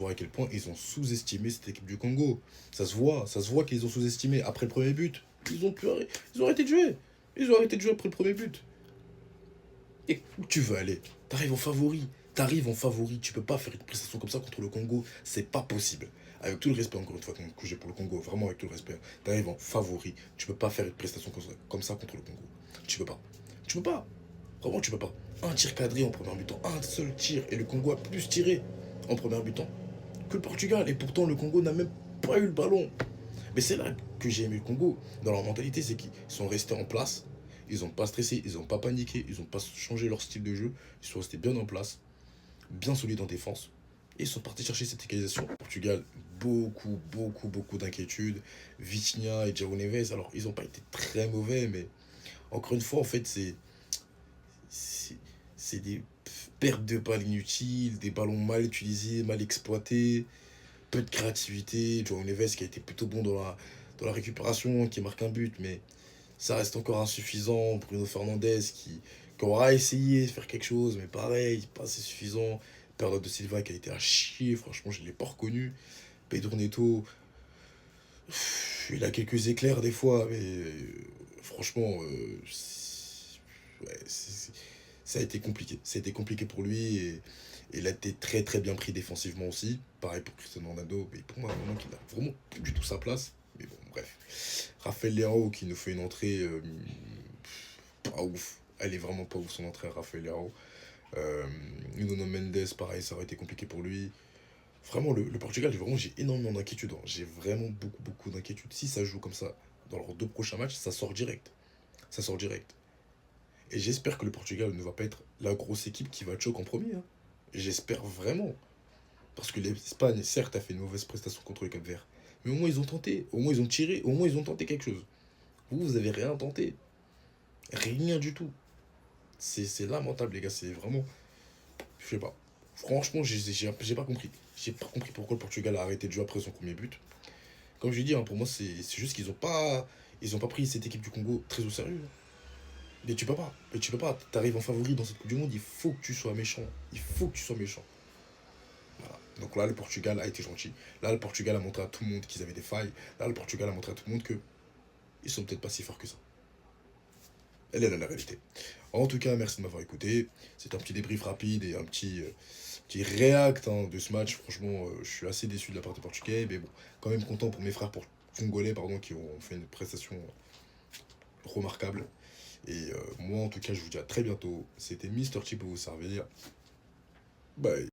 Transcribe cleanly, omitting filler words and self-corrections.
voir à quel point ils ont sous-estimé cette équipe du Congo. Ça se voit qu'ils ont sous-estimé. Après le premier but, ils ont arrêté de jouer. Ils ont arrêté de jouer après le premier but. Et où tu veux aller? T'arrives en favori. T'arrives en favori. Tu peux pas faire une prestation comme ça contre le Congo. C'est pas possible. Avec tout le respect, encore une fois, que j'ai pour le Congo, vraiment avec tout le respect. T'arrives en favori. Tu peux pas faire une prestation comme ça contre le Congo. Tu peux pas. Tu peux pas. Vraiment, tu peux pas. Un tir cadré en première mi-temps. Un seul tir. Et le Congo a plus tiré en première mi-temps que le Portugal. Et pourtant, le Congo n'a même pas eu le ballon. Mais c'est là que j'ai aimé le Congo. Dans leur mentalité, c'est qu'ils sont restés en place. Ils n'ont pas stressé, ils n'ont pas paniqué, ils n'ont pas changé leur style de jeu. Ils sont restés bien en place, bien solides en défense. Et ils sont partis chercher cette égalisation. Portugal, beaucoup d'inquiétudes. Vitinha et João Neves, alors ils n'ont pas été très mauvais, mais encore une fois, en fait, c'est c'est des pertes de balles inutiles, des ballons mal utilisés, mal exploités, peu de créativité. João Neves qui a été plutôt bon dans la récupération, qui marque un but, mais ça reste encore insuffisant. Bruno Fernandes qui aura essayé de faire quelque chose, mais pareil, pas assez suffisant. Période de Silva qui a été à chier, franchement, je ne l'ai pas reconnu. Pedro Neto, il a quelques éclairs des fois, mais franchement, ouais, ça a été compliqué. Ça a été compliqué pour lui et il a été très bien pris défensivement aussi. Pareil pour Cristiano Ronaldo, mais pour moi, vraiment qu'il n'a vraiment plus du tout sa place. Mais bon, bref. Raphaël Leao qui nous fait une entrée pas ouf. Elle est vraiment pas ouf son entrée à Raphaël Leao. Nuno Mendes, pareil, ça aurait été compliqué pour lui. Vraiment, le Portugal, j'ai énormément d'inquiétudes, hein. J'ai vraiment beaucoup d'inquiétudes. Si ça joue comme ça dans leurs deux prochains matchs, ça sort direct. Ça sort direct. Et j'espère que le Portugal ne va pas être la grosse équipe qui va choc en premier, hein. J'espère vraiment. Parce que l'Espagne, certes, a fait une mauvaise prestation contre le Cap-Vert. Mais au moins, ils ont tenté. Au moins, ils ont tiré. Au moins, ils ont tenté quelque chose. Vous avez rien tenté. Rien du tout. C'est lamentable, les gars. C'est vraiment. Je sais pas. Franchement, j'ai pas compris. J'ai pas compris pourquoi le Portugal a arrêté de jouer après son premier but. Comme je l'ai dit, hein, pour moi, c'est juste qu'ils ont pas. Ils ont pas pris cette équipe du Congo très au sérieux, hein. Mais tu peux pas. Mais tu peux pas. T'arrives en favori dans cette Coupe du Monde, il faut que tu sois méchant. Il faut que tu sois méchant. Voilà. Donc là, le Portugal a été gentil. Là, le Portugal a montré à tout le monde qu'ils avaient des failles. Là, le Portugal a montré à tout le monde que ils sont peut-être pas si forts que ça. Elle est là la réalité. En tout cas, merci de m'avoir écouté. C'est un petit débrief rapide et un petit react, hein, de ce match. Franchement, je suis assez déçu de la part des Portugais. Mais bon, quand même content pour mes frères congolais pardon, qui ont fait une prestation remarquable. Et moi, en tout cas, je vous dis à très bientôt. C'était Mister Chip pour vous servir. Bye.